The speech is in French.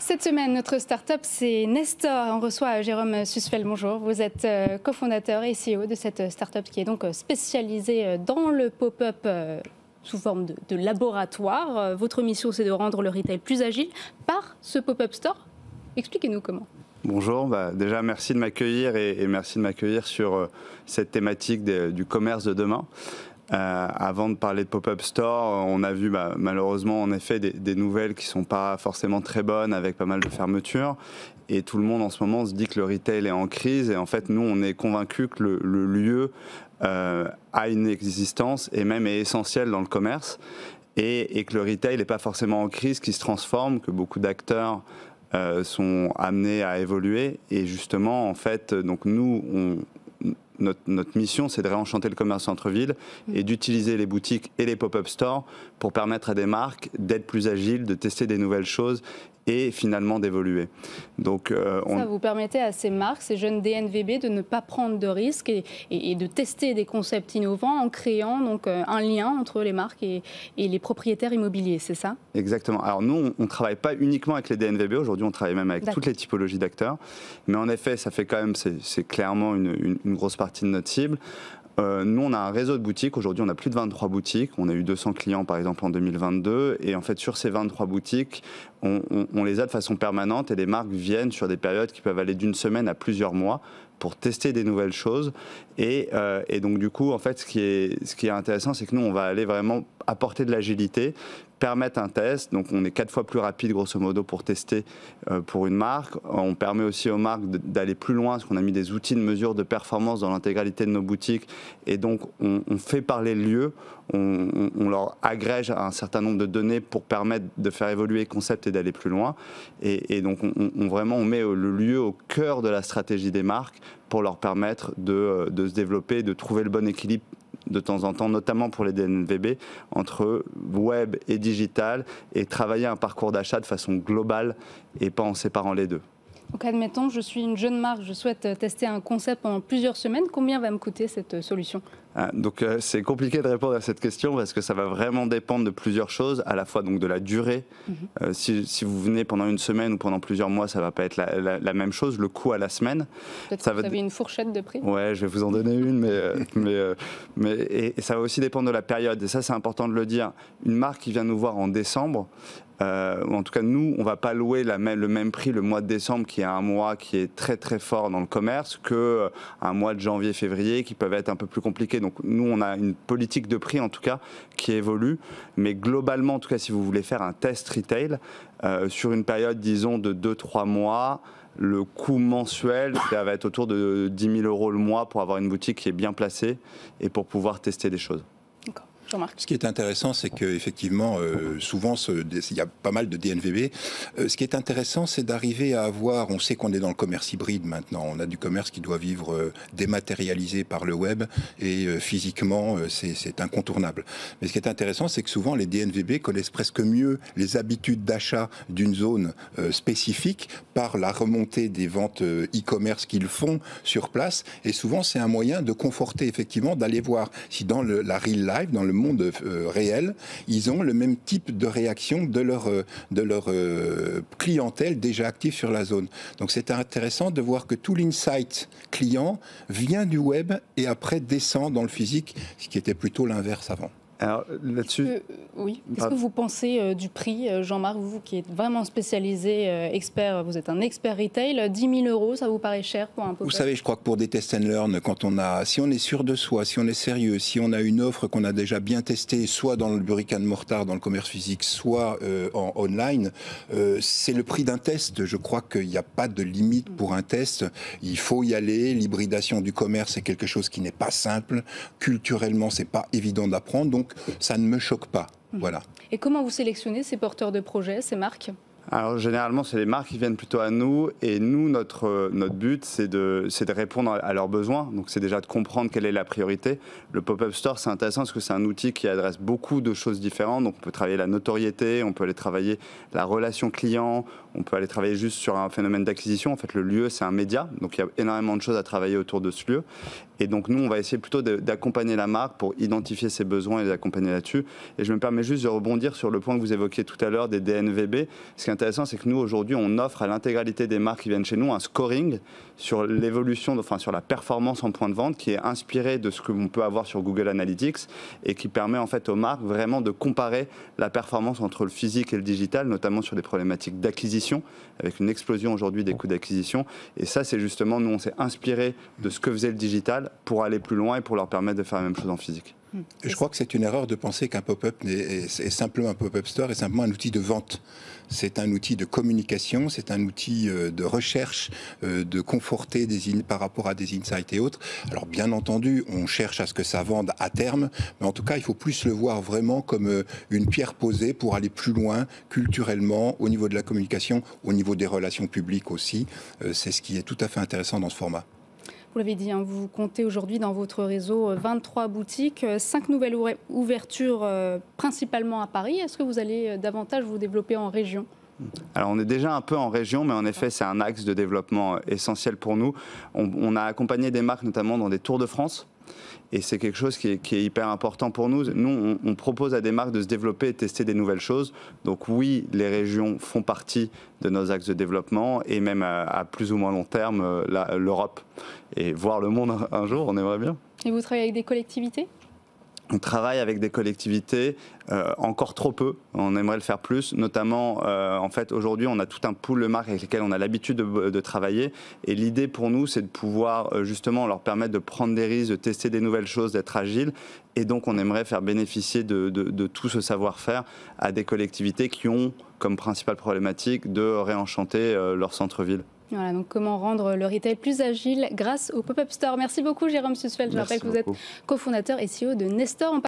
Cette semaine, notre start-up, c'est Nestor. On reçoit Jérôme Susfeld. Bonjour. Vous êtes cofondateur et CEO de cette start-up qui est donc spécialisée dans le pop-up sous forme de laboratoire. Votre mission, c'est de rendre le retail plus agile par ce pop-up store. Expliquez-nous comment. Bonjour, déjà merci de m'accueillir et merci de m'accueillir sur cette thématique du commerce de demain. Avant de parler de pop-up store, on a vu malheureusement en effet des nouvelles qui ne sont pas forcément très bonnes avec pas mal de fermetures. Et tout le monde en ce moment se dit que le retail est en crise. Et en fait, nous, on est convaincus que le lieu a une existence et même est essentiel dans le commerce. Et que le retail n'est pas forcément en crise, qui se transforme, que beaucoup d'acteurs sont amenés à évoluer. Et justement, en fait, donc nous, notre mission, c'est de réenchanter le commerce centre-ville et d'utiliser les boutiques et les pop-up stores pour permettre à des marques d'être plus agiles, de tester des nouvelles choses et finalement d'évoluer. Donc, ça vous permettait à ces marques, ces jeunes DNVB, de ne pas prendre de risques et de tester des concepts innovants en créant donc un lien entre les marques et les propriétaires immobiliers, c'est ça? Exactement. Alors nous, on ne travaille pas uniquement avec les DNVB, aujourd'hui on travaille même avec toutes les typologies d'acteurs, mais en effet, ça fait quand même, c'est clairement une grosse partie de notre cible. Nous, on a un réseau de boutiques. Aujourd'hui, on a plus de 23 boutiques. On a eu 200 clients, par exemple, en 2022. Et en fait, sur ces 23 boutiques, on les a de façon permanente et les marques viennent sur des périodes qui peuvent aller d'une semaine à plusieurs mois pour tester des nouvelles choses. Et donc, du coup, en fait, ce qui est intéressant, c'est que nous, on va aller vraiment apporter de l'agilité, permettre un test. Donc, on est 4 fois plus rapide, grosso modo, pour tester pour une marque. On permet aussi aux marques d'aller plus loin, parce qu'on a mis des outils de mesure de performance dans l'intégralité de nos boutiques. Et donc, on fait parler le lieu. On leur agrège un certain nombre de données pour permettre de faire évoluer le concept et d'aller plus loin. Et donc, on met le lieu au cœur de la stratégie des marques pour leur permettre de se développer, de trouver le bon équilibre de temps en temps, notamment pour les DNVB, entre web et digital, et travailler un parcours d'achat de façon globale et pas en séparant les deux. Donc admettons, je suis une jeune marque, je souhaite tester un concept pendant plusieurs semaines. Combien va me coûter cette solution ? Donc c'est compliqué de répondre à cette question parce que ça va vraiment dépendre de plusieurs choses, à la fois donc de la durée. Si vous venez pendant une semaine ou pendant plusieurs mois, ça ne va pas être la même chose, le coût à la semaine. Peut-être que vous avez une fourchette de prix ? Ouais, je vais vous en donner une, mais ça va aussi dépendre de la période. Et ça, c'est important de le dire. Une marque qui vient nous voir en décembre, ou en tout cas nous, on ne va pas louer le même prix le mois de décembre, qui est un mois qui est très très fort dans le commerce, qu'un mois de janvier, février, qui peuvent être un peu plus compliqués. Donc nous, on a une politique de prix en tout cas qui évolue, mais globalement, en tout cas, si vous voulez faire un test retail sur une période, disons, de 2-3 mois, le coût mensuel, ça va être autour de 10 000 € le mois pour avoir une boutique qui est bien placée et pour pouvoir tester des choses. D'accord. Ce qui est intéressant, c'est qu'effectivement, souvent, il y a pas mal de DNVB. Ce qui est intéressant, c'est d'arriver à avoir, on sait qu'on est dans le commerce hybride maintenant, on a du commerce qui doit vivre dématérialisé par le web et physiquement, c'est incontournable. Mais ce qui est intéressant, c'est que souvent, les DNVB connaissent presque mieux les habitudes d'achat d'une zone spécifique par la remontée des ventes e-commerce qu'ils font sur place. Et souvent, c'est un moyen de conforter, effectivement, d'aller voir si dans la real life, dans le monde réel, ils ont le même type de réaction de leur clientèle déjà active sur la zone. Donc c'est intéressant de voir que tout l'insight client vient du web et après descend dans le physique, ce qui était plutôt l'inverse avant. Alors là-dessus... Oui. Qu'est-ce que vous pensez du prix, Jean-Marc, vous qui êtes vraiment spécialisé, expert, vous êtes un expert retail, 10 000 €, ça vous paraît cher pour un pop-up ? Vous savez, je crois que pour des test and learn, si on est sûr de soi, si on est sérieux, si on a une offre qu'on a déjà bien testée, soit dans le brick and mortar, dans le commerce physique, soit en online, c'est le prix d'un test. Je crois qu'il n'y a pas de limite pour un test. Il faut y aller. L'hybridation du commerce, c'est quelque chose qui n'est pas simple. Culturellement, c'est pas évident d'apprendre. Donc, ça ne me choque pas. Voilà. Et comment vous sélectionnez ces porteurs de projets, ces marques ? Alors généralement, c'est les marques qui viennent plutôt à nous, et nous, notre but, c'est de répondre à leurs besoins. Donc c'est déjà de comprendre quelle est la priorité. Le pop-up store, c'est intéressant parce que c'est un outil qui adresse beaucoup de choses différentes. Donc on peut travailler la notoriété, on peut aller travailler la relation client, on peut aller travailler juste sur un phénomène d'acquisition. En fait, le lieu, c'est un média, donc il y a énormément de choses à travailler autour de ce lieu. Et donc nous, on va essayer plutôt d'accompagner la marque pour identifier ses besoins et les accompagner là-dessus. Et je me permets juste de rebondir sur le point que vous évoquiez tout à l'heure des DNVB. Ce qui est intéressant, c'est que nous, aujourd'hui, on offre à l'intégralité des marques qui viennent chez nous un scoring sur l'évolution, enfin sur la performance en point de vente qui est inspiré de ce que l'on peut avoir sur Google Analytics et qui permet en fait aux marques vraiment de comparer la performance entre le physique et le digital, notamment sur des problématiques d'acquisition, avec une explosion aujourd'hui des coûts d'acquisition. Et ça, c'est justement, nous, on s'est inspiré de ce que faisait le digital pour aller plus loin et pour leur permettre de faire la même chose en physique. Je crois que c'est une erreur de penser qu'un pop-up est simplement un pop-up store, est simplement un outil de vente. C'est un outil de communication, c'est un outil de recherche, de conforter par rapport à des insights et autres. Alors bien entendu, on cherche à ce que ça vende à terme, mais en tout cas, il faut plus le voir vraiment comme une pierre posée pour aller plus loin culturellement, au niveau de la communication, au niveau des relations publiques aussi. C'est ce qui est tout à fait intéressant dans ce format. Vous l'avez dit, hein, vous comptez aujourd'hui dans votre réseau 23 boutiques, 5 nouvelles ouvertures principalement à Paris. Est-ce que vous allez davantage vous développer en région ? Alors on est déjà un peu en région, mais en effet c'est un axe de développement essentiel pour nous. On a accompagné des marques notamment dans des Tours de France. Et c'est quelque chose qui est hyper important pour nous. Nous, on propose à des marques de se développer et de tester des nouvelles choses. Donc oui, les régions font partie de nos axes de développement et même à plus ou moins long terme, l'Europe. Et voir le monde un jour, on aimerait bien. Et vous travaillez avec des collectivités ? On travaille avec des collectivités, encore trop peu, on aimerait le faire plus, notamment en fait aujourd'hui on a tout un pool de marques avec lesquelles on a l'habitude de travailler et l'idée pour nous c'est de pouvoir justement leur permettre de prendre des risques, de tester des nouvelles choses, d'être agile et donc on aimerait faire bénéficier de tout ce savoir-faire à des collectivités qui ont comme principale problématique de réenchanter leur centre-ville. Voilà, donc comment rendre le retail plus agile grâce au pop-up store. Merci beaucoup Jérôme Susfeld. Je rappelle que vous êtes cofondateur et CEO de Nestor.